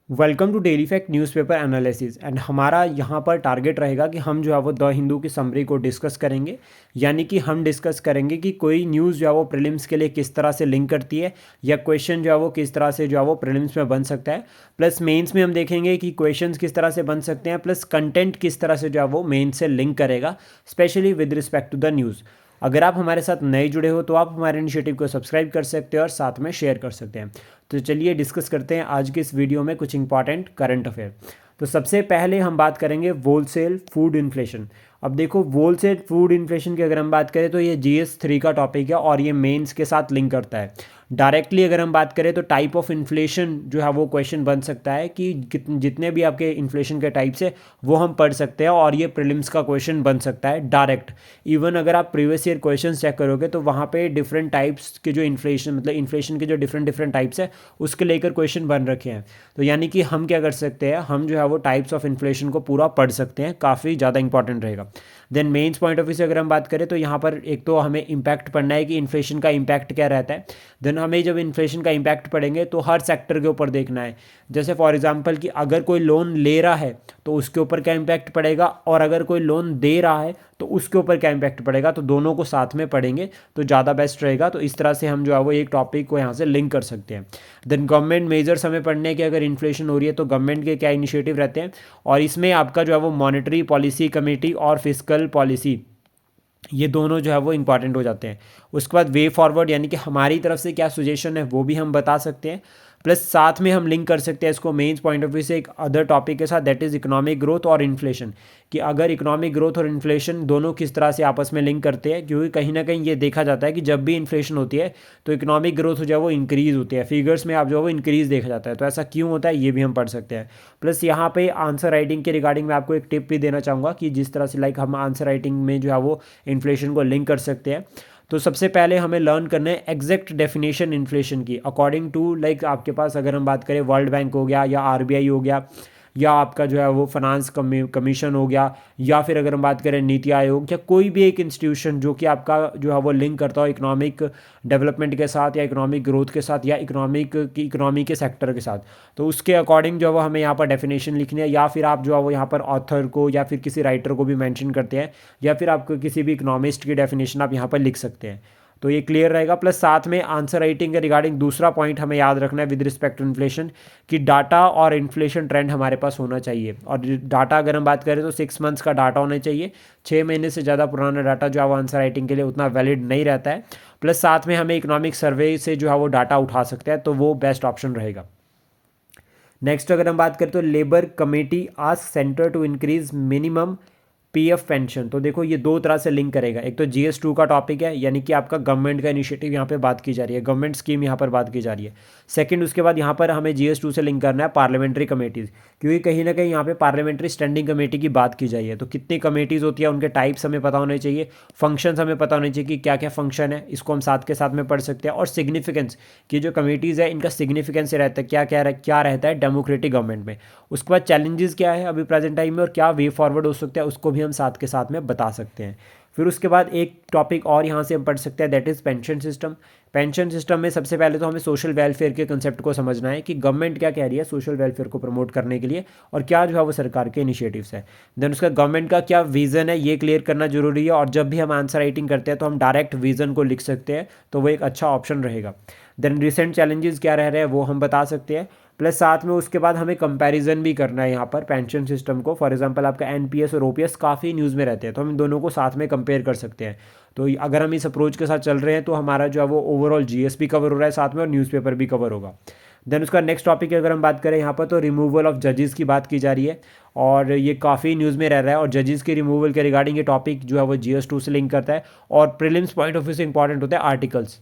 Welcome to daily fact newspaper analysis and हमारा यहाँ पर टारगेट रहेगा कि हम जो है वो द हिंदू की समरी को डिस्कस करेंगे। यानी कि हम डिस्कस करेंगे कि कोई न्यूज़ जो है वो प्रीलिम्स के लिए किस तरह से लिंक करती है या क्वेश्चन जो है वो किस तरह से जो है वो प्रीलिम्स में बन सकता है। प्लस मेंस में हम देखेंगे कि क्वेश्चंस किस तरह से बन सकते हैं, प्लस कंटेंट किस तरह से जो है वो मेंस से लिंक करेगा, specially with respect to the news. अगर आप हमारे साथ नए जुड़े हो तो आप हमारे इनिशिएटिव को सब्सक्राइब कर सकते हैं और साथ में शेयर कर सकते हैं। तो चलिए डिस्कस करते हैं आज के इस वीडियो में कुछ इंपॉर्टेंट करंट अफेयर। तो सबसे पहले हम बात करेंगे होलसेल फूड इन्फ्लेशन। अब देखो, होलसेल फूड इन्फ्लेशन की अगर हम बात करें तो ये GS3 का टॉपिक है और ये मेंस के साथ लिंक करता है डायरेक्टली। अगर हम बात करें तो टाइप ऑफ इन्फ्लेशन जो है वो क्वेश्चन बन सकता है कि जितने भी आपके इन्फ्लेशन के टाइप्स है वो हम पढ़ सकते हैं और ये प्रीलिम्स का क्वेश्चन बन सकता है डायरेक्ट। इवन अगर आप प्रीवियस ईयर क्वेश्चन चेक करोगे तो वहाँ पे डिफरेंट टाइप्स के जो इन्फ्लेशन मतलब इन्फ्लेशन के जो डिफरेंट डिफरेंट टाइप्स है उसके लेकर क्वेश्चन बन रखे हैं। तो यानी कि हम क्या कर सकते हैं, हम जो है वो टाइप्स ऑफ इन्फ्लेशन को पूरा पढ़ सकते हैं, काफ़ी ज़्यादा इंपॉर्टेंट रहेगा। Then mains point of view से अगर हम बात करें तो यहाँ पर एक तो हमें इम्पैक्ट पढ़ना है कि इन्फ्लेशन का इम्पैक्ट क्या रहता है। देन हमें जब इन्फ्लेशन का इम्पैक्ट पढ़ेंगे तो हर सेक्टर के ऊपर देखना है। जैसे फॉर एग्जांपल कि अगर कोई लोन ले रहा है तो उसके ऊपर क्या इम्पैक्ट पड़ेगा, और अगर कोई लोन दे रहा है तो उसके ऊपर क्या इम्पैक्ट पड़ेगा। तो दोनों को साथ में पढ़ेंगे तो ज़्यादा बेस्ट रहेगा। तो इस तरह से हम जो है वो एक टॉपिक को यहाँ से लिंक कर सकते हैं। देन गवर्नमेंट मेजर्स हमें पढ़ने हैं कि अगर इन्फ्लेशन हो रही है तो गवर्नमेंट के क्या इनिशिएटिव रहते हैं, और इसमें आपका जो है वो मॉनेटरी पॉलिसी कमेटी और फिस्कल पॉलिसी, ये दोनों जो है वो इंपॉर्टेंट हो जाते हैं। उसके बाद वे फॉरवर्ड यानी कि हमारी तरफ से क्या सजेशन है वो भी हम बता सकते हैं। प्लस साथ में हम लिंक कर सकते हैं इसको मेंस पॉइंट ऑफ व्यू से एक अदर टॉपिक के साथ, दैट इज़ इकोनॉमिक ग्रोथ और इन्फ्लेशन। कि अगर इकोनॉमिक ग्रोथ और इन्फ्लेशन दोनों किस तरह से आपस में लिंक करते हैं, क्योंकि कहीं ना कहीं ये देखा जाता है कि जब भी इन्फ्लेशन होती है तो इकोनॉमिक ग्रोथ जो है वो इंक्रीज़ होती है, फिगर्स में आप जो है वो इंक्रीज़ देखा जाता है। तो ऐसा क्यों होता है ये भी हम पढ़ सकते हैं। प्लस यहाँ पे आंसर राइटिंग के रिगार्डिंग मैं आपको एक टिप भी देना चाहूँगा कि जिस तरह से लाइक हम आंसर राइटिंग में जो है वो इन्फ्लेशन को लिंक कर सकते हैं। तो सबसे पहले हमें लर्न करना है एग्जैक्ट डेफिनेशन इन्फ्लेशन की अकॉर्डिंग टू लाइक आपके पास अगर हम बात करें वर्ल्ड बैंक हो गया या RBI हो गया या आपका जो है वो फाइनेंस कमीशन हो गया, या फिर अगर हम बात करें नीति आयोग या कोई भी एक इंस्टीट्यूशन जो कि आपका जो है वो लिंक करता हो इकोनॉमिक डेवलपमेंट के साथ या इकोनॉमिक ग्रोथ के साथ या इकोनॉमी के सेक्टर के साथ, तो उसके अकॉर्डिंग जो है वो हमें यहाँ पर डेफिनेशन लिखनी है। या फिर आप जो है वो यहाँ पर ऑथर को या फिर किसी राइटर को भी मेंशन करते हैं, या फिर आपको किसी भी इकोनॉमिस्ट की डेफिनेशन आप यहाँ पर लिख सकते हैं। तो ये क्लियर रहेगा। प्लस साथ में आंसर राइटिंग के रिगार्डिंग दूसरा पॉइंट हमें याद रखना है विद रिस्पेक्ट टू इन्फ्लेशन कि डाटा और इन्फ्लेशन ट्रेंड हमारे पास होना चाहिए। और डाटा अगर हम बात करें तो 6 मंथ्स का डाटा होना चाहिए। 6 महीने से ज़्यादा पुराना डाटा जो है वो आंसर राइटिंग के लिए उतना वैलिड नहीं रहता है। प्लस साथ में हमें इकोनॉमिक सर्वे से जो है वो डाटा उठा सकते हैं, तो वो बेस्ट ऑप्शन रहेगा। नेक्स्ट अगर हम बात करें तो labour committee ask centre to increase minimum PF pension. तो देखो ये दो तरह से लिंक करेगा। एक तो GS2 का टॉपिक है, यानी कि आपका गवर्नमेंट का इनिशिएटिव यहाँ पे बात की जा रही है, गवर्नमेंट स्कीम यहाँ पर बात की जा रही है। सेकंड उसके बाद यहाँ पर हमें GS2 से लिंक करना है पार्लियामेंट्री कमेटीज़, क्योंकि कहीं ना कहीं यहाँ पे पार्लियामेंट्री स्टैंडिंग कमेटी की बात की जाइए। तो कितनी कमेटीज़ होती है, उनके टाइप्स हमें पता होने चाहिए, फंक्शंस हमें पता होने चाहिए कि क्या क्या फंक्शन है, इसको हम साथ के साथ में पढ़ सकते हैं। और सिग्निफिकेंस की जो कमेटीज़ है इनका सिग्निफिकेंस रहता है, क्या रहता है डेमोक्रेटिक गवर्नमेंट में। उसके बाद चैलेंजेस क्या है अभी प्रेजेंट टाइम में और क्या वे फॉरवर्ड हो सकता है, उसको भी हम साथ के साथ में बता सकते हैं। फिर उसके बाद एक टॉपिक और यहाँ से हम पढ़ सकते हैं, that is pension system. Pension system में सबसे पहले तो हमें सोशल वेलफेयर के कंसेप्ट को समझना है कि गवर्नमेंट क्या कह रही है सोशल वेलफेयर को प्रमोट करने के लिए, और क्या जो है वो सरकार के इनिशिएटिव्स है। देन उसका गवर्नमेंट का क्या विज़न है ये क्लियर करना जरूरी है। और जब भी हम आंसर राइटिंग करते हैं तो हम डायरेक्ट विज़न को लिख सकते हैं, तो वो एक अच्छा ऑप्शन रहेगा। देन रिसेंट चैलेंजेस क्या रह रहे हैं वो हम बता सकते हैं। प्लस साथ में उसके बाद हमें कंपैरिजन भी करना है यहाँ पर पेंशन सिस्टम को। फॉर एग्जांपल आपका NPS और OPS काफ़ी न्यूज़ में रहते हैं, तो हम इन दोनों को साथ में कंपेयर कर सकते हैं। तो अगर हम इस अप्रोच के साथ चल रहे हैं तो हमारा जो है वो ओवरऑल GS भी कवर हो रहा है साथ में, और न्यूज़पेपर भी कवर होगा। देन उसका नेक्स्ट टॉपिक की अगर हम बात करें यहाँ पर तो रिमूवल ऑफ जजेस की बात की जा रही है, और ये काफ़ी न्यूज़ में रह रहा है। और जजेस के रिमूवल के रिगार्डिंग ये टॉपिक जो है वो GS2 से लिंक करता है, और प्रीलिम्स पॉइंट ऑफ व्यू से इंपॉर्टेंट होता है आर्टिकल्स।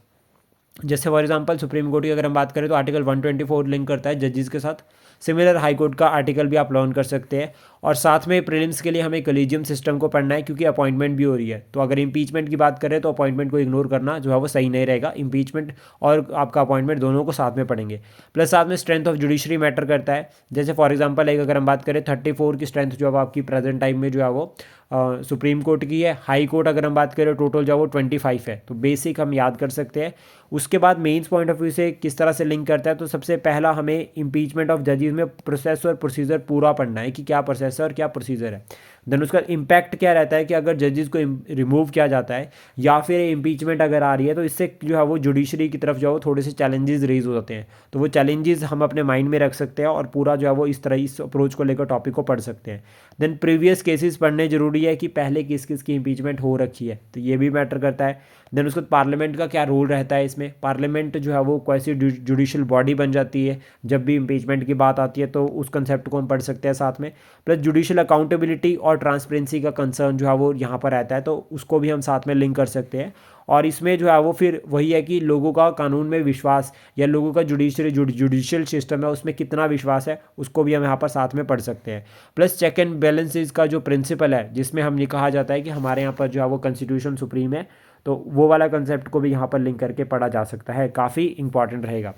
जैसे फॉर एग्जांपल सुप्रीम कोर्ट की अगर हम बात करें तो आर्टिकल 124 लिंक करता है जजेस के साथ। सिमिलर हाई कोर्ट का आर्टिकल भी आप लर्न कर सकते हैं। और साथ में प्रीलिम्स के लिए हमें कॉलेजियम सिस्टम को पढ़ना है, क्योंकि अपॉइंटमेंट भी हो रही है। तो अगर इम्पीचमेंट की बात करें तो अपॉइंटमेंट को इग्नोर करना जो है वो सही नहीं रहेगा। इम्पीचमेंट और आपका अपॉइंटमेंट दोनों को साथ में पढ़ेंगे। प्लस साथ में स्ट्रेंथ ऑफ जुडिशरी मैटर करता है। जैसे फॉर एग्जांपल एक अगर हम बात करें 34 की स्ट्रेंथ जो है आपकी प्रेजेंट टाइम में जो है वो सुप्रीम कोर्ट की है। हाई कोर्ट अगर हम बात करें टोटल जो है वो 25 है। तो बेसिक हम याद कर सकते हैं। उसके बाद मेंस पॉइंट ऑफ व्यू से किस तरह से लिंक करता है, तो सबसे पहला हमें इंपीचमेंट ऑफ जजेस में प्रोसेस और प्रोसीजर पूरा पढ़ना है कि क्या प्रोसेस है और क्या प्रोसीजर है। देन उसका इम्पैक्ट क्या रहता है कि अगर जजेस को रिमूव किया जाता है या फिर इम्पीचमेंट अगर आ रही है तो इससे जो है वो जुडिशरी की तरफ जो है वो थोड़े से चैलेंजेस रेज हो जाते हैं। तो वो चैलेंजेस हम अपने माइंड में रख सकते हैं और पूरा जो है वो इस तरह इस अप्रोच को लेकर टॉपिक को पढ़ सकते हैं। देन प्रीवियस केसेस पढ़ने जरूरी है कि पहले किस किस की इम्पीचमेंट हो रखी है, तो ये भी मैटर करता है। देन उसके बाद पार्लियामेंट का क्या रोल रहता है इसमें। पार्लियामेंट जो है वो कैसी जुडिशल बॉडी बन जाती है जब भी इम्पीचमेंट की बात आती है, तो उस कंसेप्ट को हम पढ़ सकते हैं साथ में। प्लस जुडिशल अकाउंटेबिलिटी और ट्रांसपेरेंसी का कंसर्न जो है वो यहाँ पर रहता है, तो उसको भी हम साथ में लिंक कर सकते हैं। और इसमें जो है वो फिर वही है कि लोगों का कानून में विश्वास या लोगों का जुडिशियल सिस्टम है उसमें कितना विश्वास है, उसको भी हम यहाँ पर साथ में पढ़ सकते हैं। प्लस चेक एंड बैलेंसेस का जो प्रिंसिपल है जिसमें हमने कहा जाता है कि हमारे यहाँ पर जो है वो कॉन्स्टिट्यूशन सुप्रीम है, तो वो वाला कंसेप्ट को भी यहाँ पर लिंक करके पढ़ा जा सकता है, काफ़ी इंपॉर्टेंट रहेगा।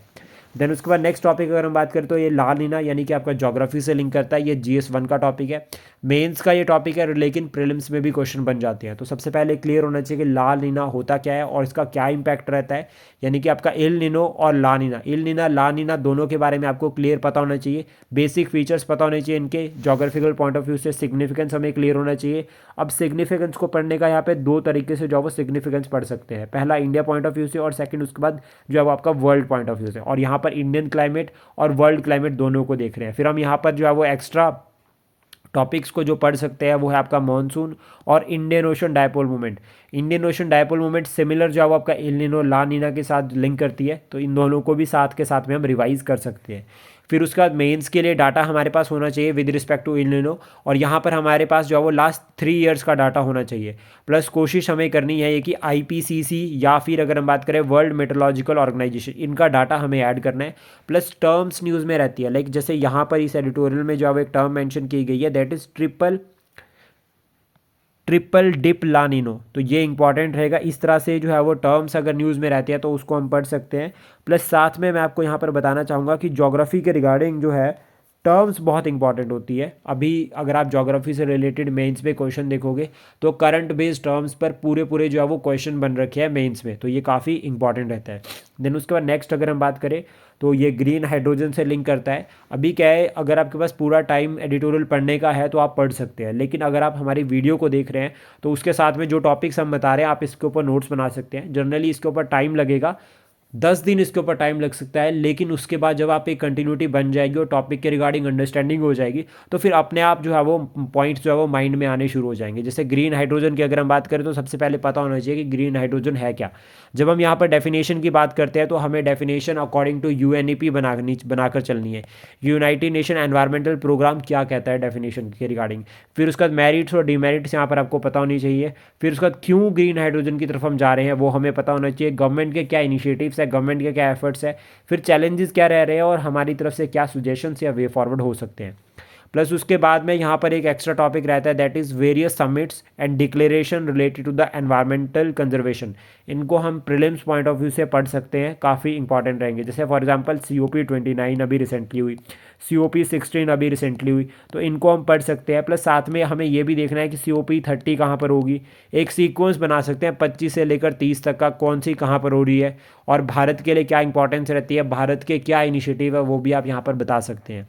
देन उसके बाद नेक्स्ट टॉपिक अगर हम बात करें तो ये ला नीना यानी कि आपका ज्योग्राफी से लिंक करता है। ये GS1 का टॉपिक है, मेंस का ये टॉपिक है, लेकिन प्रीलिम्स में भी क्वेश्चन बन जाते हैं। तो सबसे पहले क्लियर होना चाहिए कि ला नीना होता क्या है और इसका क्या इंपैक्ट रहता है, यानी कि आपका इल नीनो और ला नीना, इल नीना ला नीना दोनों के बारे में आपको क्लियर पता होना चाहिए। बेसिक फीचर्स पता होने चाहिए इनके, ज्योग्राफिकल पॉइंट ऑफ व्यू से सिग्निफिकेंस हमें क्लियर होना चाहिए। अब सिग्निफिकेंस को पढ़ने का यहाँ पे दो तरीके से जो है वो सिग्निफिकेंस पढ़ सकते हैं, पहला इंडिया पॉइंट ऑफ व्यू से और सेकंड उसके बाद जो है वो आपका वर्ल्ड पॉइंट ऑफ व्यू से। और यहाँ पर इंडियन क्लाइमेट और वर्ल्ड क्लाइमेट दोनों को देख रहे हैं। फिर हम यहाँ पर जो है वो एक्स्ट्रा टॉपिक्स को जो पढ़ सकते हैं वो है आपका मॉनसून और Indian ocean dipole movement. Indian ocean dipole movement similar जो है वो आपका एल नीनो ला नीना के साथ लिंक करती है, तो इन दोनों को भी साथ के साथ में हम रिवाइज कर सकते हैं। फिर उसके बाद मेंस के लिए डाटा हमारे पास होना चाहिए with respect to El Nino, और यहाँ पर हमारे पास जो है वो लास्ट 3 ईयर्स का डाटा होना चाहिए। प्लस कोशिश हमें करनी है कि IPCC या फिर अगर हम बात करें वर्ल्ड मेट्रोलॉजिकल ऑर्गेनाइजेशन, इनका डाटा हमें ऐड करना है। प्लस टर्म्स न्यूज़ में रहती है, लाइक जैसे यहाँ पर इस एडिटोरियल में जो है वो एक टर्म मेंशन की गई है, that is triple dip La Nino. तो ये इंपॉर्टेंट रहेगा। इस तरह से जो है वो टर्म्स अगर न्यूज़ में रहते हैं तो उसको हम पढ़ सकते हैं। प्लस साथ में मैं आपको यहाँ पर बताना चाहूँगा कि ज्योग्राफी के रिगार्डिंग जो है टर्म्स बहुत इंपॉर्टेंट होती है। अभी अगर आप ज्योग्राफी से रिलेटेड मेंस पे क्वेश्चन देखोगे तो करंट बेस्ड टर्म्स पर पूरे पूरे जो है वो क्वेश्चन बन रखे हैं मेंस में, तो ये काफ़ी इंपॉर्टेंट रहता है। देन उसके बाद नेक्स्ट अगर हम बात करें तो ये ग्रीन हाइड्रोजन से लिंक करता है। अभी क्या है, अगर आपके पास पूरा टाइम एडिटोरियल पढ़ने का है तो आप पढ़ सकते हैं, लेकिन अगर आप हमारी वीडियो को देख रहे हैं तो उसके साथ में जो टॉपिक्स हम बता रहे हैं आप इसके ऊपर नोट्स बना सकते हैं। जनरली इसके ऊपर टाइम लगेगा, 10 दिन इसके ऊपर टाइम लग सकता है, लेकिन उसके बाद जब आप एक कंटिन्यूटी बन जाएगी और टॉपिक के रिगार्डिंग अंडरस्टैंडिंग हो जाएगी तो फिर अपने आप जो है वो पॉइंट्स जो है वो माइंड में आने शुरू हो जाएंगे। जैसे ग्रीन हाइड्रोजन की अगर हम बात करें तो सबसे पहले पता होना चाहिए कि ग्रीन हाइड्रोजन है क्या। जब हम यहाँ पर डेफिनेशन की बात करते हैं तो हमें डेफिनेशन अकॉर्डिंग टू UNEP बनाकर चलनी है। यूनाइटेड नेशन एनवायरमेंटल प्रोग्राम क्या कहता है डेफिनेशन के रिगार्डिंग। फिर उसके बाद मेरिट्स और डिमेरिट्स यहाँ पर आपको पता होनी चाहिए। फिर उसके बाद क्यों ग्रीन हाइड्रोजन की तरफ हम जा रहे हैं वो हमें पता होना चाहिए। गवर्नमेंट के क्या इनिशिएटिव्स है, गवर्नमेंट के क्या एफर्ट्स है, फिर चैलेंजेस क्या रह रहे हैं और हमारी तरफ से क्या सुजेशंस या वे फॉरवर्ड हो सकते हैं। प्लस उसके बाद में यहाँ पर एक एक्स्ट्रा टॉपिक रहता है that is various summits and declaration related to the environmental conservation. इनको हम प्रीलिम्स पॉइंट ऑफ व्यू से पढ़ सकते हैं, काफ़ी इंपॉर्टेंट रहेंगे। जैसे फॉर एग्जांपल COP29 अभी रिसेंटली हुई, COP16 अभी रिसेंटली हुई, तो इनको हम पढ़ सकते हैं। प्लस साथ में हमें ये भी देखना है कि COP30 कहाँ पर होगी। एक सीक्वेंस बना सकते हैं 25 से लेकर 30 तक का, कौन सी कहाँ पर हो रही है और भारत के लिए क्या इंपॉर्टेंस रहती है, भारत के क्या इनिशिएटिव है वो भी आप यहाँ पर बता सकते हैं।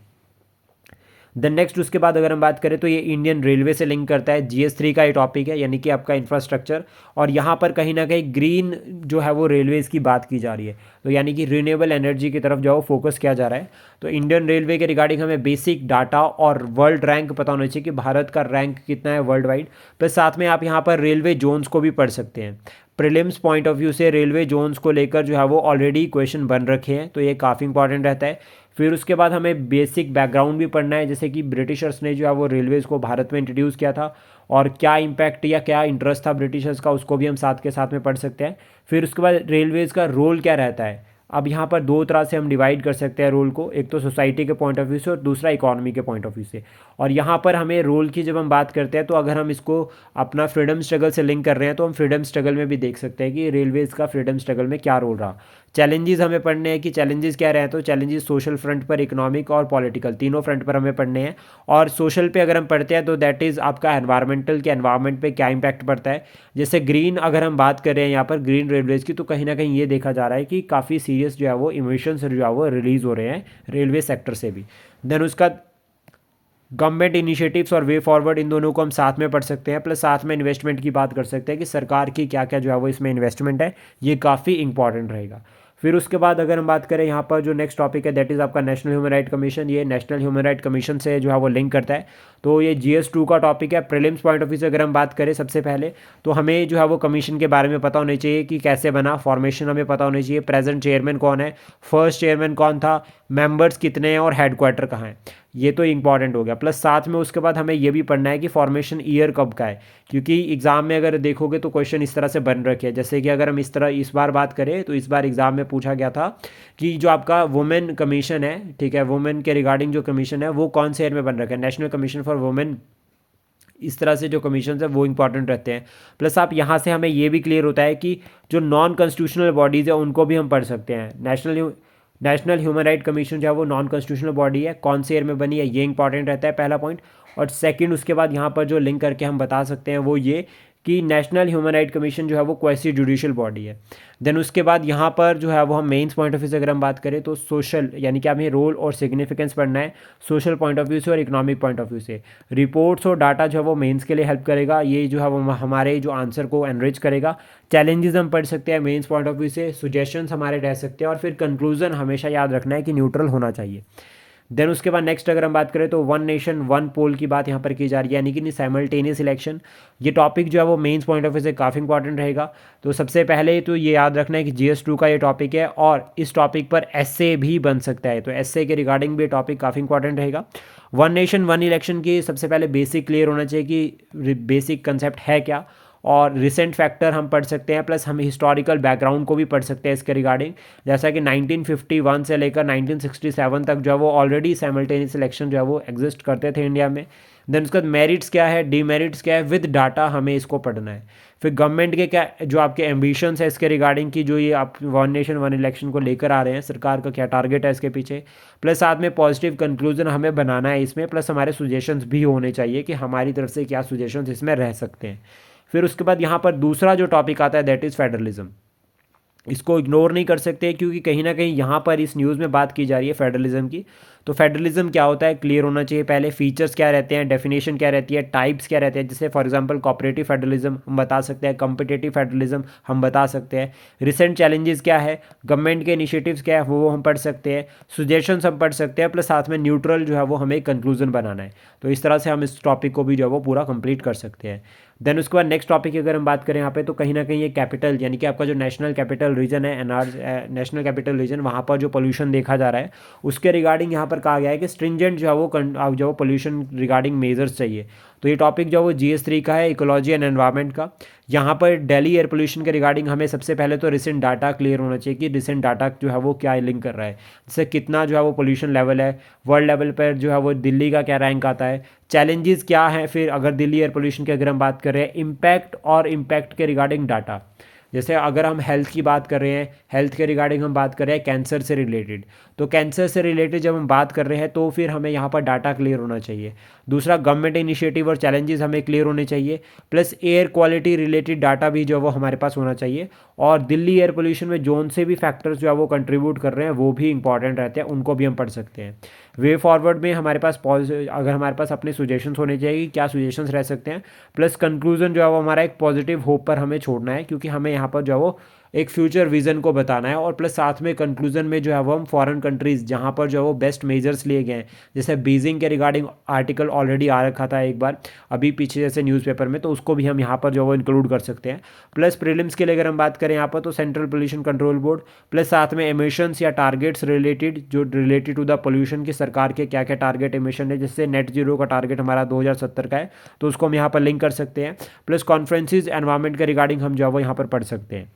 देन नेक्स्ट उसके बाद अगर हम बात करें तो ये इंडियन रेलवे से लिंक करता है। GS3 का ये टॉपिक है, यानी कि आपका इंफ्रास्ट्रक्चर, और यहाँ पर कहीं ना कहीं ग्रीन जो है वो रेलवेज़ की बात की जा रही है, तो यानी कि रिन्यूएबल एनर्जी की तरफ जो फोकस किया जा रहा है। तो इंडियन रेलवे के रिगार्डिंग हमें बेसिक डाटा और वर्ल्ड रैंक पता होना चाहिए कि भारत का रैंक कितना है वर्ल्ड वाइड। प्लस साथ में आप यहाँ पर रेलवे जोन्स को भी पढ़ सकते हैं। प्रीलिम्स पॉइंट ऑफ व्यू से रेलवे जोन्स को लेकर जो है वो ऑलरेडी क्वेश्चन बन रखे हैं, तो ये काफ़ी इंपॉर्टेंट रहता है। फिर उसके बाद हमें बेसिक बैकग्राउंड भी पढ़ना है, जैसे कि ब्रिटिशर्स ने जो है वो रेलवेज़ को भारत में इंट्रोड्यूस किया था और क्या इम्पैक्ट या क्या इंटरेस्ट था ब्रिटिशर्स का, उसको भी हम साथ के साथ में पढ़ सकते हैं। फिर उसके बाद रेलवेज़ का रोल क्या रहता है। अब यहाँ पर दो तरह से हम डिवाइड कर सकते हैं रोल को, एक तो सोसाइटी के पॉइंट ऑफ व्यू से और दूसरा इकोनॉमी के पॉइंट ऑफ व्यू से। और यहाँ पर हमें रोल की जब हम बात करते हैं तो अगर हम इसको अपना फ्रीडम स्ट्रगल से लिंक कर रहे हैं तो हम फ्रीडम स्ट्रगल में भी देख सकते हैं कि रेलवेज़ का फ्रीडम स्ट्रगल में क्या रोल रहा। चैलेंजेस हमें पढ़ने हैं कि चैलेंजेस क्या रहे हैं, तो चैलेंजेस सोशल फ्रंट पर, इकोनॉमिक और पॉलिटिकल, तीनों फ्रंट पर हमें पढ़ने हैं। और सोशल पे अगर हम पढ़ते हैं तो दैट इज़ आपका एनवायरमेंटल, के एनवायरमेंट पे क्या इम्पैक्ट पड़ता है। जैसे ग्रीन अगर हम बात करें यहाँ पर ग्रीन रेलवेज़ की, तो कहीं ना कहीं ये देखा जा रहा है कि काफ़ी सीरियस जो है वो इमिशंस जो है वो रिलीज़ हो रहे हैं रेलवे सेक्टर से भी। देन उसका गवर्नमेंट इनिशिएटिव्स और वे फॉरवर्ड, इन दोनों को हम साथ में पढ़ सकते हैं। प्लस साथ में इन्वेस्टमेंट की बात कर सकते हैं कि सरकार की क्या क्या जो है वो इसमें इन्वेस्टमेंट है, ये काफ़ी इंपॉर्टेंट रहेगा। फिर उसके बाद अगर हम बात करें यहाँ पर जो नेक्स्ट टॉपिक है दैट इज़ आपका नेशनल ह्यूमन राइट कमीशन। ये नेशनल ह्यूमन राइट कमीशन से जो है वो लिंक करता है। तो ये GS2 का टॉपिक है। प्रीलिम्स पॉइंट ऑफ व्यू से अगर हम बात करें सबसे पहले, तो हमें जो है वो कमीशन के बारे में पता होना चाहिए कि कैसे बना, फॉर्मेशन हमें पता होनी चाहिए, प्रेजेंट चेयरमैन कौन है, फर्स्ट चेयरमैन कौन था, मेंबर्स कितने हैं और हेडक्वार्टर कहाँ है, ये तो इंपॉर्टेंट हो गया। प्लस साथ में उसके बाद हमें ये भी पढ़ना है कि फॉर्मेशन ईयर कब का है, क्योंकि एग्ज़ाम में अगर देखोगे तो क्वेश्चन इस तरह से बन रखे हैं। जैसे कि अगर हम इस बार बात करें तो इस बार एग्ज़ाम में पूछा गया था कि जो आपका वुमेन कमीशन है, ठीक है, वुमेन के रिगार्डिंग जो कमीशन है वो कौन से ईयर में बन रखा है, नेशनल कमीशन फॉर वुमेन। इस तरह से जो कमीशन है वो इंपॉर्टेंट रहते हैं। प्लस आप यहाँ से हमें ये भी क्लियर होता है कि जो नॉन कॉन्स्टिट्यूशनल बॉडीज़ है उनको भी हम पढ़ सकते हैं। नेशनल ह्यूमन राइट कमीशन जो है वो नॉन कॉन्स्टिट्यूशनल बॉडी है, कौन से ईयर में बनी है, ये इंपॉर्टेंट रहता है पहला पॉइंट। और सेकंड उसके बाद यहाँ पर जो लिंक करके हम बता सकते हैं वो ये कि नेशनल ह्यूमन राइट कमीशन जो है वो क्वासी जुडिशियल बॉडी है। देन उसके बाद यहाँ पर जो है वो हम मेंस पॉइंट ऑफ व्यू से अगर हम बात करें तो सोशल, यानी कि हमें रोल और सिग्निफिकेंस पढ़ना है सोशल पॉइंट ऑफ व्यू से और इकोनॉमिक पॉइंट ऑफ व्यू से। रिपोर्ट्स और डाटा जो है वो मेंस के लिए हेल्प करेगा, ये जो है वो हमारे जो आंसर को एनरिच करेगा। चैलेंजेस हम पढ़ सकते हैं मेंस पॉइंट ऑफ व्यू से, सुजेशंस हमारे रह सकते हैं, और फिर कंक्लूजन हमेशा याद रखना है कि न्यूट्रल होना चाहिए। देन उसके बाद नेक्स्ट अगर हम बात करें तो वन नेशन वन पोल की बात यहाँ पर की जा रही है, यानी कि साइमल्टेनियस इलेक्शन। ये टॉपिक जो है वो मेंस पॉइंट ऑफ व्यू से काफ़ी इंपॉर्टेंट रहेगा। तो सबसे पहले तो ये याद रखना है कि GS2 का ये टॉपिक है और इस टॉपिक पर एस्से भी बन सकता है, तो एस्से के रिगार्डिंग भी टॉपिक काफ़ी इंपॉर्टेंट रहेगा। वन नेशन वन इलेक्शन की सबसे पहले बेसिक क्लियर होना चाहिए कि बेसिक कंसेप्ट है क्या, और रिसेंट फैक्टर हम पढ़ सकते हैं। प्लस हम हिस्टोरिकल बैकग्राउंड को भी पढ़ सकते हैं इसके रिगार्डिंग, जैसा कि 1951 से लेकर 1967 तक जो है वो ऑलरेडी साइमल्टेनियस इलेक्शन जो है वो एग्जिस्ट करते थे इंडिया में। देन उसके बाद मेरिट्स क्या है, डीमेरिट्स क्या है, विद डाटा हमें इसको पढ़ना है। फिर गवर्नमेंट के क्या जो आपके एम्बिशंस है इसके रिगार्डिंग की, जो ये आप वन नेशन वन इलेक्शन को लेकर आ रहे हैं, सरकार का क्या टारगेट है इसके पीछे। प्लस साथ में पॉजिटिव कंक्लूजन हमें बनाना है इसमें, प्लस हमारे सुजेशंस भी होने चाहिए कि हमारी तरफ से क्या सुजेशंस इसमें रह सकते हैं। फिर उसके बाद यहाँ पर दूसरा जो टॉपिक आता है दैट इज़ फेडरलिज्म। इसको इग्नोर नहीं कर सकते क्योंकि कहीं ना कहीं यहाँ पर इस न्यूज़ में बात की जा रही है फेडरलिज्म की। तो फेडरलिज्म क्या होता है क्लियर होना चाहिए पहले, फीचर्स क्या रहते हैं, डेफिनेशन क्या रहती है, टाइप्स क्या रहते हैं। जैसे फॉर एग्जांपल कोऑपरेटिव फेडरलिज्म हम बता सकते हैं, कॉम्पिटिटिव फेडरलिज्म हम बता सकते हैं, रिसेंट चैलेंजेस क्या है, गवर्नमेंट के इनिशिएटिव्स क्या है वो हम पढ़ सकते हैं, सुजेशंस हम पढ़ सकते हैं, प्लस साथ में न्यूट्रल जो है वो हमें कंक्लूजन बनाना है। तो इस तरह से हम इस टॉपिक को भी जो है वो पूरा कंप्लीट कर सकते हैं। देन उसके बाद नेक्स्ट टॉपिक की अगर हम बात करें यहाँ पे, तो कहीं ना कहीं ये कैपिटल, यानी कि आपका जो नेशनल कैपिटल रीजन है, नेशनल कैपिटल रीजन, वहाँ पर जो पोल्यूशन देखा जा रहा है उसके रिगार्डिंग यहाँ पर कहा गया है कि स्ट्रिंजेंट जो है वो पोल्यूशन रिगार्डिंग मेजर्स चाहिए। तो ये टॉपिक जो है वो GS3 का है, इकोलॉजी एंड एनवायरनमेंट का। यहाँ पर दिल्ली एयर पोल्यूशन के रिगार्डिंग हमें सबसे पहले तो रिसेंट डाटा क्लियर होना चाहिए कि रिसेंट डाटा जो है वो क्या लिंक कर रहा है, जैसे कितना जो है वो पोल्यूशन लेवल है, वर्ल्ड लेवल पर जो है वो दिल्ली का क्या रैंक आता है, चैलेंजेस क्या हैं। फिर अगर दिल्ली एयर पोल्यूशन की अगर हम बात कर रहे हैं, इम्पैक्ट और इम्पैक्ट के रिगार्डिंग डाटा, जैसे अगर हम हेल्थ की बात कर रहे हैं, हेल्थ के रिगार्डिंग हम बात कर रहे हैं कैंसर से रिलेटेड, तो कैंसर से रिलेटेड जब हम बात कर रहे हैं तो फिर हमें यहाँ पर डाटा क्लियर होना चाहिए। दूसरा गवर्नमेंट इनिशिएटिव और चैलेंजेस हमें क्लियर होने चाहिए, plus air quality related data भी जो है वो हमारे पास होना चाहिए। और दिल्ली एयर पोल्यूशन में जोन से भी फैक्टर्स जो है वो कंट्रीब्यूट कर रहे हैं वो भी इंपॉर्टेंट रहते हैं, उनको भी हम पढ़ सकते हैं। वे फॉरवर्ड में हमारे पास अगर हमारे पास अपने सुजेशंस होने चाहिए, क्या सुजेशंस रह सकते हैं, प्लस कंक्लूजन जो है वो हमारा एक पॉजिटिव होप पर हमें छोड़ना है, क्योंकि हमें यहाँ पर जो है वो एक फ्यूचर विजन को बताना है। और प्लस साथ में कंक्लूजन में जो है वो हम फॉरेन कंट्रीज़ जहाँ पर जो है वो बेस्ट मेजर्स लिए गए हैं, जैसे बीजिंग के रिगार्डिंग आर्टिकल ऑलरेडी आ रखा था एक बार अभी पीछे जैसे न्यूज़पेपर में, तो उसको भी हम यहाँ पर जो है वो इंक्लूड कर सकते हैं। प्लस प्रीलिम्स के लिए अगर हम बात करें यहाँ पर, तो central pollution control board, plus साथ में एमिशंस या टारगेट्स रिलेटेड जो रिलेटेड टू द पोल्यूशन की सरकार के क्या क्या टारगेट एमिशन है, जिससे नेट जीरो का टारगेट हमारा 2070 का है, तो उसको हम यहाँ पर लिंक कर सकते हैं। प्लस कॉन्फ्रेंसेज एनवायरमेंट के रिगार्डिंग हम जो है वो यहाँ पर पढ़ सकते हैं,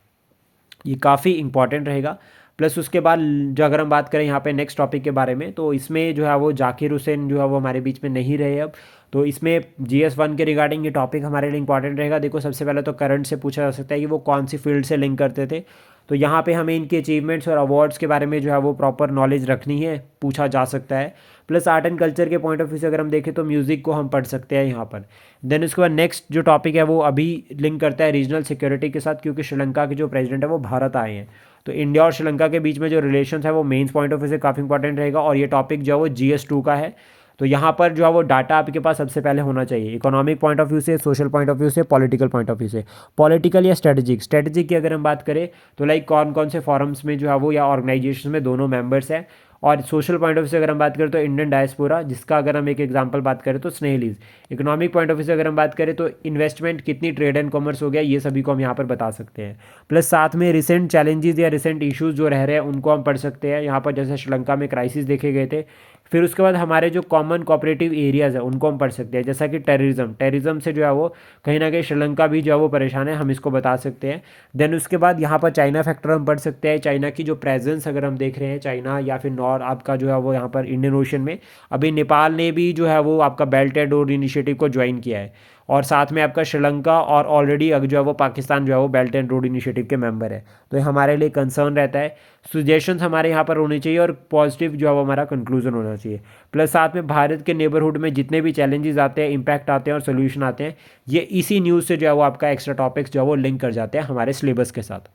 ये काफ़ी इंपॉर्टेंट रहेगा। प्लस उसके बाद जो अगर हम बात करें यहाँ पे नेक्स्ट टॉपिक के बारे में, तो इसमें जो है वो जाकिर हुसैन जो है वो हमारे बीच में नहीं रहे अब, तो इसमें GS1 के रिगार्डिंग ये टॉपिक हमारे लिए इंपॉर्टेंट रहेगा। देखो सबसे पहले तो करंट से पूछा जा सकता है कि वो कौन सी फील्ड से लिंक करते थे, तो यहाँ पे हमें इनके अचीवमेंट्स और अवार्ड्स के बारे में जो है वो प्रॉपर नॉलेज रखनी है, पूछा जा सकता है। प्लस आर्ट एंड कल्चर के पॉइंट ऑफ व्यू से अगर हम देखें तो म्यूज़िक को हम पढ़ सकते हैं यहाँ पर। देन उसके बाद नेक्स्ट जो टॉपिक है वो अभी लिंक करता है रीजनल सिक्योरिटी के साथ, क्योंकि श्रीलंका के जो प्रेसिडेंट है वो भारत आए हैं, तो इंडिया और श्रीलंका के बीच में जो रिलेशन है वो मेन्स पॉइंट ऑफ व्यू से काफ़ी इंपॉर्टेंट रहेगा। और ये टॉपिक जो है वो GS2 का है, तो यहाँ पर जो है वो डाटा आपके पास सबसे पहले होना चाहिए, इकोनॉमिक पॉइंट ऑफ व्यू से, सोशल पॉइंट ऑफ व्यू से, पॉलिटिकल पॉइंट ऑफ व्यू से। पॉलिटिकल या स्ट्रेटेजिक की अगर हम बात करें तो लाइक कौन कौन से फॉरम्स में जो है वो या ऑर्गेनाइजेशन में दोनों मेंबर्स हैं। और सोशल पॉइंट ऑफ व्यू से अगर हम बात करें तो इंडियन डायस्पोरा, जिसका अगर हम एक एग्जांपल बात करें तो स्नेहलीज। इकोनॉमिक पॉइंट ऑफ व्यू से अगर हम बात करें तो इन्वेस्टमेंट कितनी, ट्रेड एंड कॉमर्स हो गया, ये सभी को हम यहाँ पर बता सकते हैं। प्लस साथ में रिसेंट चैलेंजेस या रिसेंट इश्यूज जो रह रहे हैं उनको हम पढ़ सकते हैं यहाँ पर, जैसे श्रीलंका में क्राइसिस देखे गए थे। फिर उसके बाद हमारे जो कॉमन कोऑपरेटिव एरियाज़ है उनको हम पढ़ सकते हैं, जैसा कि टेररिज्म से जो है वो कहीं ना कहीं श्रीलंका भी जो है वो परेशान है, हम इसको बता सकते हैं। देन उसके बाद यहाँ पर चाइना फैक्टर हम पढ़ सकते हैं, चाइना की जो प्रेजेंस अगर हम देख रहे हैं, चाइना या फिर नॉर्थ आपका जो है वो यहाँ पर इंडियन ओशन में, अभी नेपाल ने भी जो है वो आपका बेल्ट एंड रोड इनिशिएटिव को ज्वाइन किया है, और साथ में आपका श्रीलंका और ऑलरेडी जो है वो पाकिस्तान जो है वो बेल्ट एंड रोड इनिशिएटिव के मेंबर है। तो ये हमारे लिए कंसर्न रहता है, सुजेशंस हमारे यहाँ पर होने चाहिए और पॉजिटिव जो है वो हमारा कंक्लूजन होना चाहिए। प्लस साथ में भारत के नेबरहुड में जितने भी चैलेंजेस आते हैं, इम्पैक्ट आते हैं और सोल्यूशन आते हैं, ये इसी न्यूज़ से जो है वो आपका एक्स्ट्रा टॉपिक्स जो है वो लिंक कर जाते हैं हमारे सिलेबस के साथ।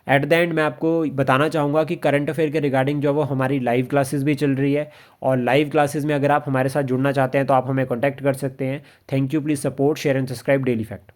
एट द एंड मैं आपको बताना चाहूँगा कि करंट अफेयर के रिगार्डिंग जो है वो हमारी लाइव क्लासेस भी चल रही है, और लाइव क्लासेस में अगर आप हमारे साथ जुड़ना चाहते हैं तो आप हमें कॉन्टैक्ट कर सकते हैं। Thank you, please support, share and subscribe daily fact.